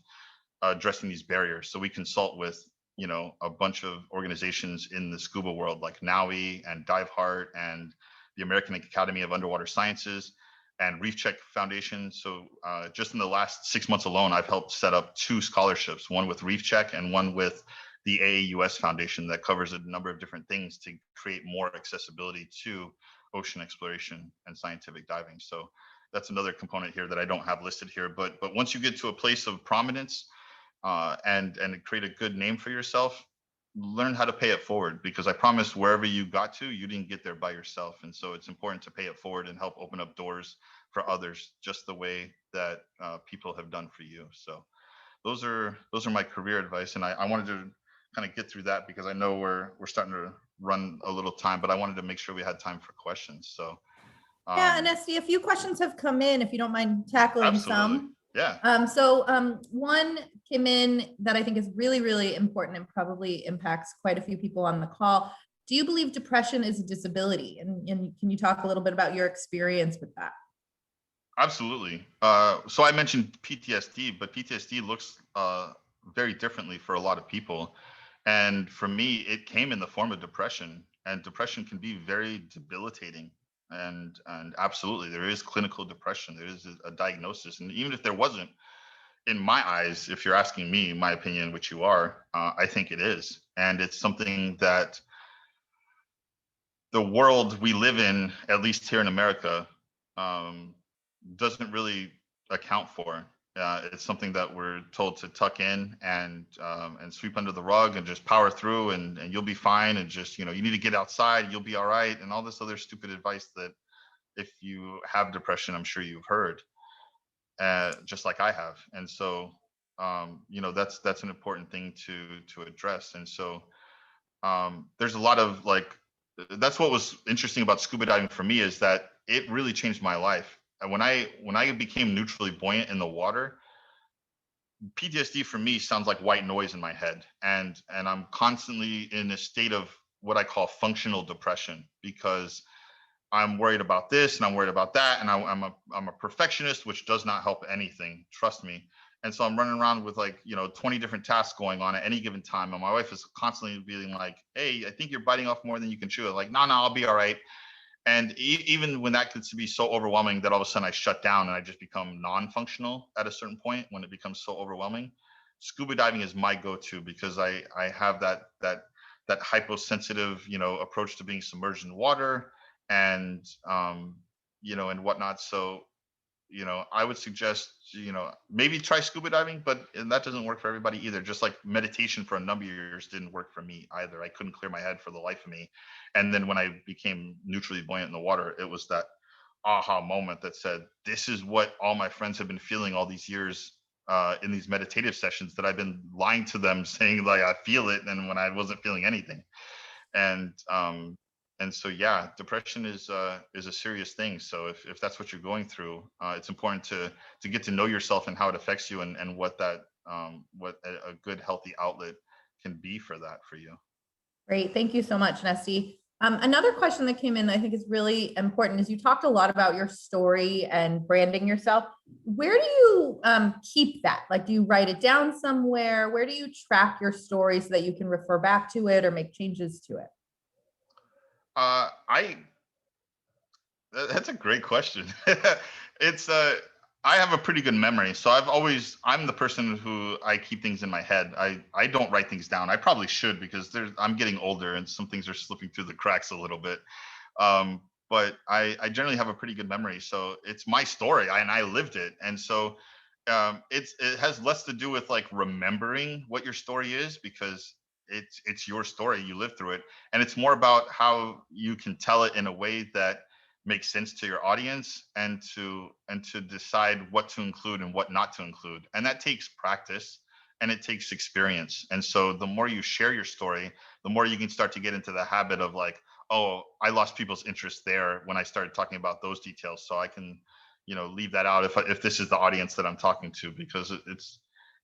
addressing these barriers. So we consult with, a bunch of organizations in the scuba world like NAUI and Dive Heart and the American Academy of Underwater Sciences and Reef Check Foundation. So just in the last 6 months alone, I've helped set up 2 scholarships, one with Reef Check and one with the AAUS Foundation that covers a number of different things to create more accessibility to ocean exploration and scientific diving. So that's another component here that I don't have listed here. But once you get to a place of prominence and create a good name for yourself, learn how to pay it forward, because I promise wherever you got to, you didn't get there by yourself. And so it's important to pay it forward and help open up doors for others, just the way that people have done for you. So those are my career advice. And I wanted to kind of get through that because I know we're starting to run a little time, but I wanted to make sure we had time for questions. So yeah, Anesti, a few questions have come in, if you don't mind tackling absolutely. some. Yeah. One came in that I think is really, really important and probably impacts quite a few people on the call. Do you believe depression is a disability? And can you talk a little bit about your experience with that? Absolutely. So I mentioned PTSD, but PTSD looks very differently for a lot of people. And for me, it came in the form of depression, and depression can be very debilitating. And absolutely, there is clinical depression. There is a diagnosis. And even if there wasn't, in my eyes, if you're asking me, my opinion, which you are, I think it is. And it's something that the world we live in, at least here in America, doesn't really account for. It's something that we're told to tuck in and sweep under the rug and just power through, and you'll be fine, and just, you need to get outside, you'll be all right, and all this other stupid advice that if you have depression, I'm sure you've heard, just like I have. And so that's an important thing to address. And so there's a lot of that's what was interesting about scuba diving for me, is that it really changed my life. And when I became neutrally buoyant in the water, PTSD for me sounds like white noise in my head, and I'm constantly in a state of what I call functional depression, because I'm worried about this and I'm worried about that, and I'm a perfectionist, which does not help anything, trust me. And so I'm running around with 20 different tasks going on at any given time, and my wife is constantly being like, "Hey, I think you're biting off more than you can chew." Like, no, I'll be all right. And even when that gets to be so overwhelming that all of a sudden I shut down and I just become non-functional at a certain point, when it becomes so overwhelming, scuba diving is my go-to, because I have that hyposensitive, approach to being submerged in water and and whatnot. So I would suggest, maybe try scuba diving, but that doesn't work for everybody either. Just like meditation for a number of years didn't work for me either. I couldn't clear my head for the life of me. And then when I became neutrally buoyant in the water, it was that aha moment that said, this is what all my friends have been feeling all these years in these meditative sessions, that I've been lying to them saying I feel it, and when I wasn't feeling anything. And so, yeah, depression is a serious thing. So if that's what you're going through, it's important to get to know yourself and how it affects you, and what a good healthy outlet can be for that for you. Great, thank you so much, Anesti. Another question that came in that I think is really important is, you talked a lot about your story and branding yourself. Where do you keep that? Like, do you write it down somewhere? Where do you track your story so that you can refer back to it or make changes to it? That's a great question. It's I have a pretty good memory, so I'm the person who I keep things in my head. I don't write things down. I probably should, because I'm getting older and some things are slipping through the cracks a little bit. But I generally have a pretty good memory, so it's my story and I lived it. And so it has less to do with remembering what your story is, because it's your story, you lived through it, and it's more about how you can tell it in a way that makes sense to your audience, and to decide what to include and what not to include. And that takes practice and it takes experience. And so the more you share your story, the more you can start to get into the habit of oh, I lost people's interest there when I started talking about those details, so I can leave that out if this is the audience that I'm talking to, because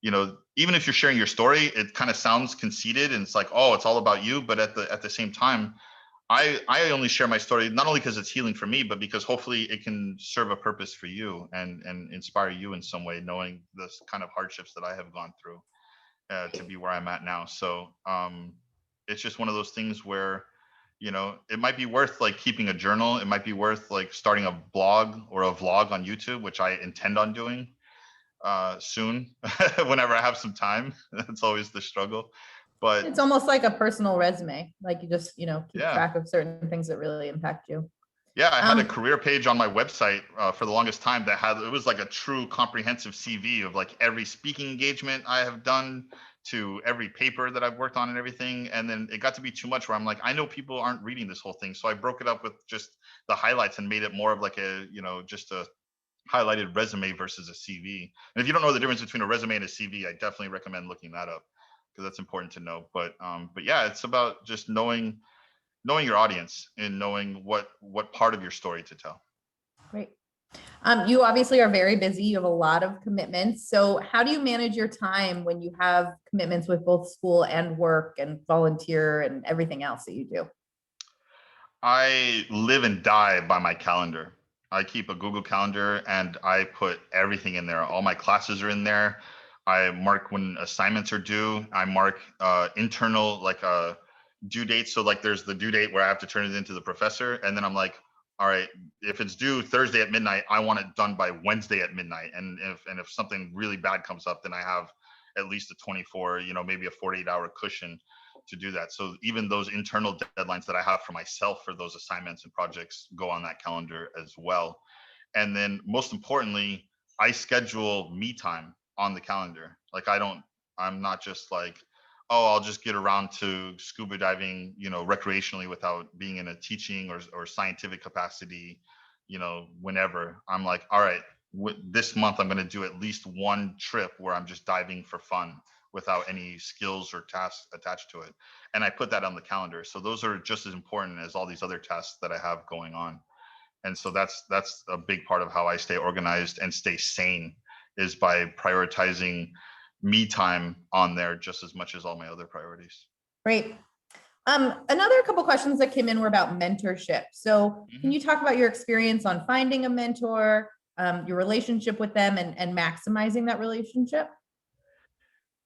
even if you're sharing your story, it kind of sounds conceited and it's like, oh, it's all about you. But at the same time, I only share my story, not only because it's healing for me, but because hopefully it can serve a purpose for you and inspire you in some way, knowing the kind of hardships that I have gone through to be where I'm at now. So it's just one of those things where, it might be worth like keeping a journal. It might be worth like starting a blog or a vlog on YouTube, which I intend on doing soon, whenever I have some time. That's always the struggle. But it's almost like a personal resume. Like you just, keep Yeah. track of certain things that really impact you. Yeah, I had a career page on my website for the longest time it was like a true comprehensive CV of like every speaking engagement I have done to every paper that I've worked on and everything. And then it got to be too much where I'm like, I know people aren't reading this whole thing. So I broke it up with just the highlights and made it more of like just a highlighted resume versus a CV. And if you don't know the difference between a resume and a CV, I definitely recommend looking that up because that's important to know. But yeah, it's about just knowing your audience and knowing what part of your story to tell. Great. You obviously are very busy. You have a lot of commitments. So how do you manage your time when you have commitments with both school and work and volunteer and everything else that you do? I live and die by my calendar. I keep a Google Calendar and I put everything in there. All my classes are in there. I mark when assignments are due. I mark internal due dates. So like there's the due date where I have to turn it into the professor. And then I'm like, all right, if it's due Thursday at midnight, I want it done by Wednesday at midnight. And if something really bad comes up, then I have at least a 24, maybe a 48-hour cushion to do that. So even those internal deadlines that I have for myself for those assignments and projects go on that calendar as well. And then most importantly, I schedule me time on the calendar. Like I'm not just like, oh, I'll just get around to scuba diving, recreationally without being in a teaching or scientific capacity, whenever. I'm like, all right, this month I'm going to do at least one trip where I'm just diving for fun without any skills or tasks attached to it. And I put that on the calendar. So those are just as important as all these other tasks that I have going on. And so that's a big part of how I stay organized and stay sane, is by prioritizing me time on there just as much as all my other priorities. Great. Another couple questions that came in were about mentorship. So can you talk about your experience on finding a mentor, your relationship with them and maximizing that relationship?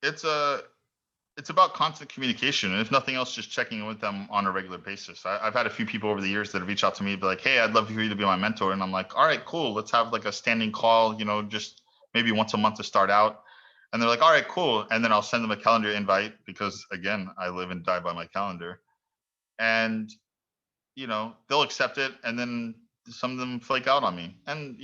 It's about constant communication, and if nothing else, just checking in with them on a regular basis. I've had a few people over the years that have reached out to me, be like, hey, I'd love for you to be my mentor. And I'm like, all right, cool. Let's have like a standing call, just maybe once a month to start out. And they're like, all right, cool. And then I'll send them a calendar invite because, again, I live and die by my calendar. And, they'll accept it. And then some of them flake out on me. And,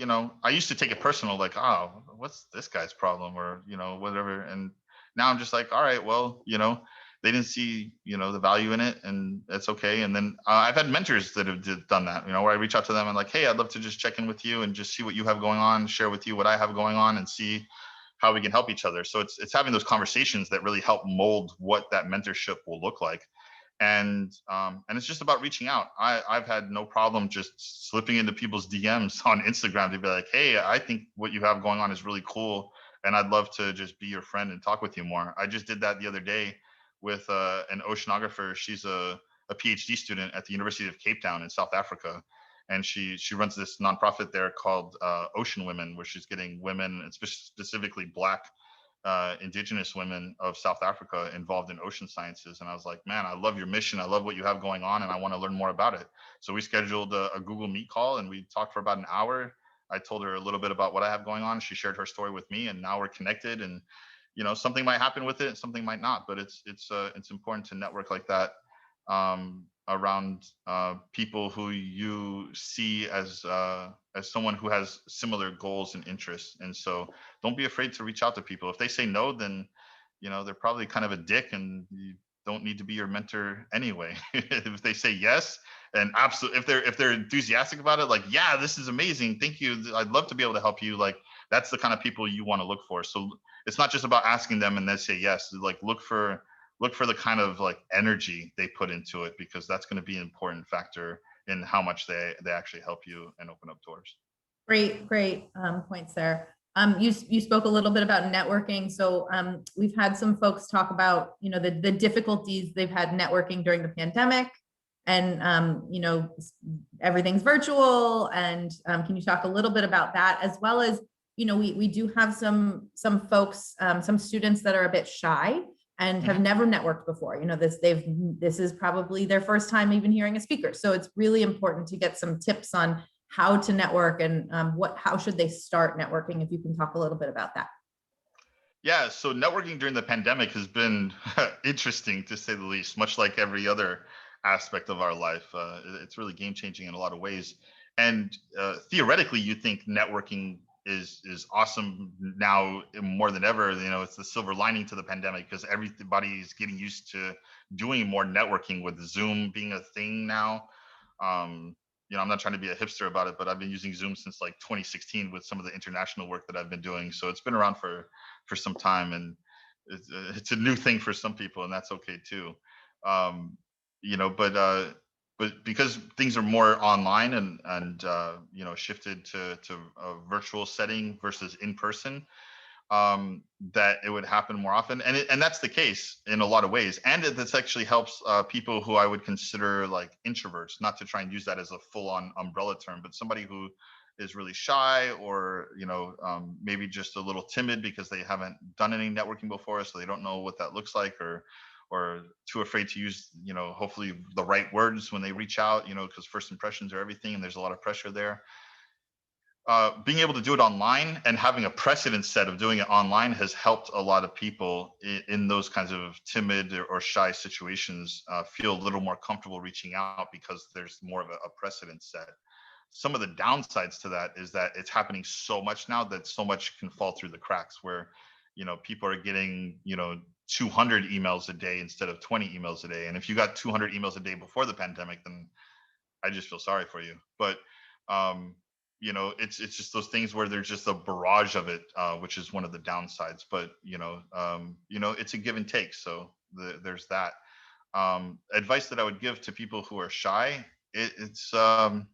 I used to take it personal, like, oh, what's this guy's problem, or, whatever. And now I'm just like, all right, well, they didn't see, the value in it, and it's okay. And then I've had mentors that have done that, where I reach out to them and like, hey, I'd love to just check in with you and just see what you have going on, share with you what I have going on, and see how we can help each other. So it's having those conversations that really help mold what that mentorship will look like. And it's just about reaching out. I've had no problem just slipping into people's DMs on Instagram to be like, hey, I think what you have going on is really cool, and I'd love to just be your friend and talk with you more. I just did that the other day with an oceanographer. She's a PhD student at the University of Cape Town in South Africa. And she runs this nonprofit there called Ocean Women, where she's getting women, and specifically Black Indigenous women of South Africa, involved in ocean sciences. And I was like, man, I love your mission. I love what you have going on, and I want to learn more about it. So we scheduled a Google Meet call, and we talked for about an hour. I told her a little bit about what I have going on. She shared her story with me, and now we're connected. And something might happen with it, something might not. But it's important to network like that around people who you see as someone who has similar goals and interests. And so don't be afraid to reach out to people. If they say no, then they're probably kind of a dick, and you don't need to be your mentor anyway. If they say yes, and absolutely, if they're enthusiastic about it, like, yeah, this is amazing, thank you, I'd love to be able to help you, like, that's the kind of people you want to look for. So it's not just about asking them and they say yes. Like, look for the kind of like energy they put into it, because that's going to be an important factor in how much they actually help you and open up doors. Great points there. You spoke a little bit about networking. So we've had some folks talk about, the difficulties they've had networking during the pandemic, and everything's virtual. And can you talk a little bit about that, as well as, we do have some folks, some students that are a bit shy and have never networked before. This is probably their first time even hearing a speaker. So it's really important to get some tips on how to network and how should they start networking, if you can talk a little bit about that. Yeah, so networking during the pandemic has been interesting, to say the least, much like every other aspect of our life. It's really game changing in a lot of ways. And theoretically, you think networking is awesome now more than ever. It's the silver lining to the pandemic, because everybody's getting used to doing more networking, with Zoom being a thing now. I'm not trying to be a hipster about it, but I've been using Zoom since like 2016 with some of the international work that I've been doing. So it's been around for some time, and it's a new thing for some people, and that's okay too. But because things are more online and shifted to a virtual setting versus in person, that it would happen more often, and that's the case in a lot of ways. And this actually helps people who I would consider like introverts, not to try and use that as a full-on umbrella term, but somebody who is really shy, or maybe just a little timid because they haven't done any networking before, so they don't know what that looks like, or too afraid to use hopefully the right words when they reach out, because first impressions are everything, and there's a lot of pressure there. Being able to do it online and having a precedent set of doing it online has helped a lot of people in those kinds of timid or shy situations feel a little more comfortable reaching out, because there's more of a precedent set. Some of the downsides to that is that it's happening so much now that so much can fall through the cracks, where people are getting 200 emails a day instead of 20 emails a day. And if you got 200 emails a day before the pandemic, then I just feel sorry for you. But it's just those things where there's just a barrage of it, which is one of the downsides. But it's a give and take. So there's that. Advice that I would give to people who are shy, it's kind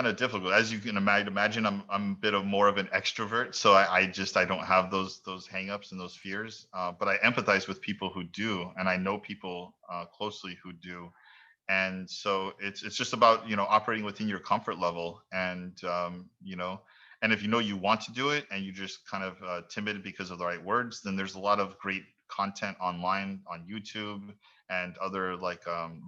of difficult. As you can imagine, I'm a bit of more of an extrovert, so I don't have those hangups and those fears. But I empathize with people who do, and I know people closely who do. And so it's just about operating within your comfort level, and and if you want to do it and you just kind of timid because of the right words, then there's a lot of great content online on YouTube and other like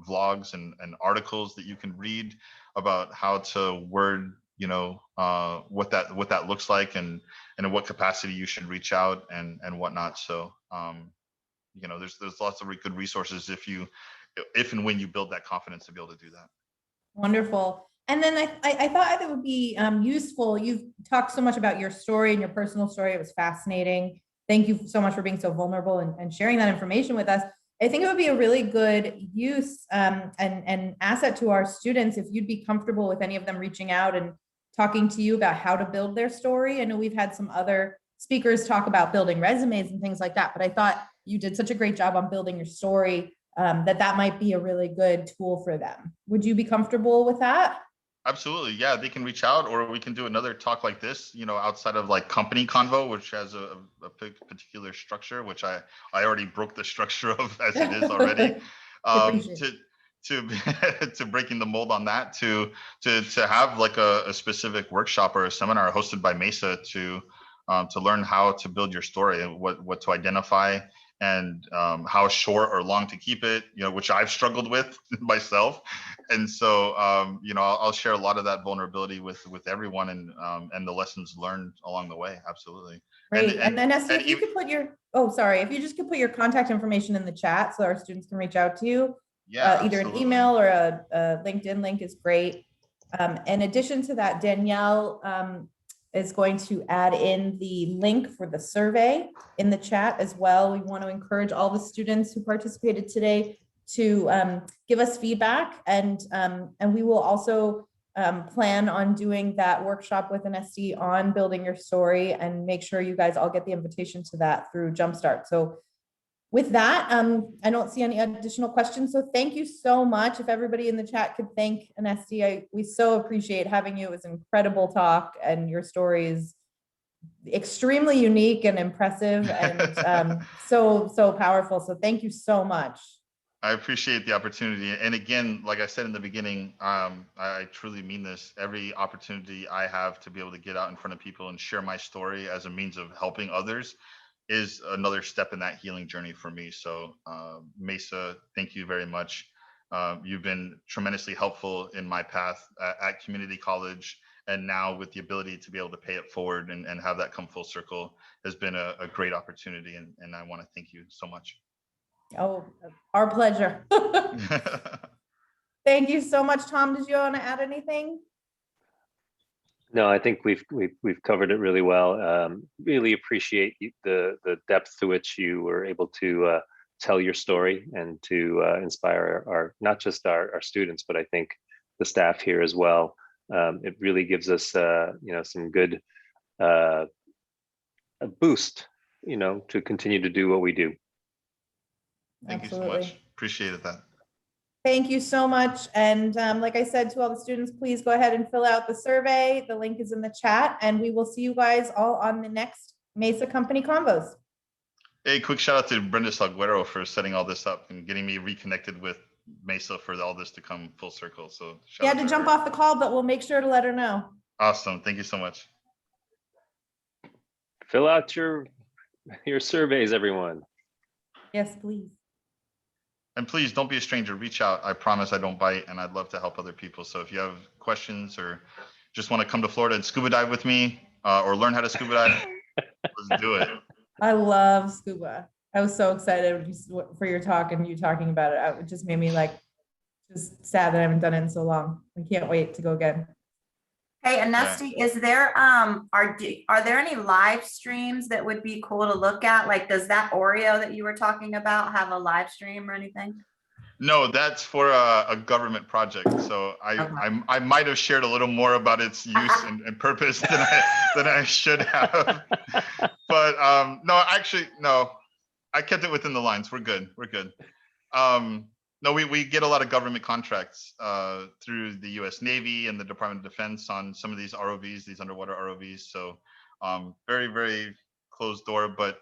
vlogs and articles that you can read about how to word what that looks like, and in what capacity you should reach out and whatnot. So there's lots of good resources if and when you build that confidence to be able to do that. Wonderful. And then I thought it would be useful. You've talked so much about your story and your personal story. It was fascinating. Thank you so much for being so vulnerable and sharing that information with us. I think it would be a really good use and asset to our students if you'd be comfortable with any of them reaching out and talking to you about how to build their story. I know we've had some other speakers talk about building resumes and things like that, but I thought you did such a great job on building your story that might be a really good tool for them. Would you be comfortable with that? Absolutely. Yeah, they can reach out, or we can do another talk like this, outside of like company Convo, which has a particular structure, which I already broke the structure of as it is already. To breaking the mold on that, to have like a specific workshop or a seminar hosted by MESA to learn how to build your story and what to identify, and how short or long to keep it, which I've struggled with myself. And so, I'll share a lot of that vulnerability with everyone, and the lessons learned along the way. Absolutely. Great. And then Anesti, if you could put if you just could put your contact information in the chat so our students can reach out to you. Yeah, either an email or a LinkedIn link is great. In addition to that, Danielle is going to add in the link for the survey in the chat as well. We want to encourage all the students who participated today to give us feedback, and we will also plan on doing that workshop with Anesti on building your story, and make sure you guys all get the invitation to that through Jumpstart. So With that, I don't see any additional questions. So thank you so much. If everybody in the chat could thank Anesti, we so appreciate having you. It was an incredible talk, and your story is extremely unique and impressive and so powerful. So thank you so much. I appreciate the opportunity. And again, like I said in the beginning, I truly mean this. Every opportunity I have to be able to get out in front of people and share my story as a means of helping others is another step in that healing journey for me. So MESA, thank you very much. You've been tremendously helpful in my path at community college, and now with the ability to be able to pay it forward and have that come full circle has been a great opportunity. And I want to thank you so much. Oh, our pleasure. Thank you so much, Tom. Did you want to add anything? No, I think we've covered it really well. Really appreciate the depth to which you were able to tell your story and to inspire our not just our students, but I think the staff here as well. It really gives us some good a boost, to continue to do what we do. Thank Absolutely. you so much. Appreciated that. Thank you so much. And like I said to all the students, please go ahead and fill out the survey. The link is in the chat, and we will see you guys all on the next MESA Company Convos. Hey, quick shout out to Brenda Salguero for setting all this up and getting me reconnected with MESA for all this to come full circle. So She had to jump off the call, but we'll make sure to let her know. Awesome. Thank you so much. Fill out your surveys, everyone. Yes, please. And please don't be a stranger. Reach out. I promise I don't bite, and I'd love to help other people. So if you have questions or just want to come to Florida and scuba dive with me or learn how to scuba dive, let's do it. I love scuba. I was so excited for your talk and you talking about it. It just made me just sad that I haven't done it in so long. I can't wait to go again. Hey, Anesti, is there are there any live streams that would be cool to look at? Like, does that Oreo that you were talking about have a live stream or anything? No, that's for a government project. So I might have shared a little more about its use and purpose than I should have. But no, actually, no, I kept it within the lines. We're good. We're good. No, we get a lot of government contracts through the U.S. Navy and the Department of Defense on some of these ROVs, these underwater ROVs. So very, very closed door. But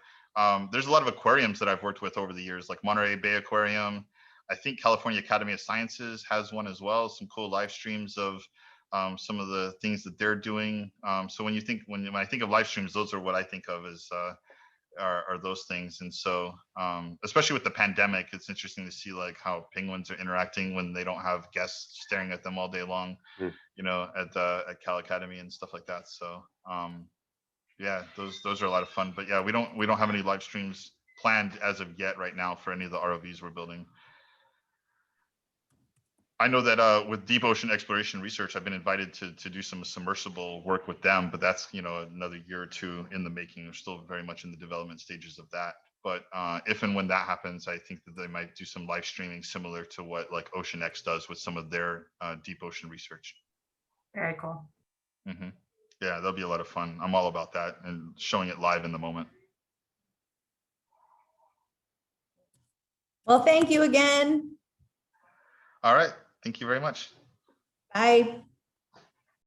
there's a lot of aquariums that I've worked with over the years, like Monterey Bay Aquarium. I think California Academy of Sciences has one as well. Some cool live streams of some of the things that they're doing. So when I think of live streams, those are what I think of as are those things. And so especially with the pandemic, it's interesting to see like how penguins are interacting when they don't have guests staring at them all day long, at Cal Academy and stuff like that. So yeah, those are a lot of fun. But yeah, we don't have any live streams planned as of yet right now for any of the ROVs we're building. I know that with deep ocean exploration research, I've been invited to do some submersible work with them, but that's another year or two in the making. We're still very much in the development stages of that. But if and when that happens, I think that they might do some live streaming similar to what like OceanX does with some of their deep ocean research. Very cool. Mm-hmm. Yeah, that'll be a lot of fun. I'm all about that and showing it live in the moment. Well, thank you again. All right. Thank you very much. Bye.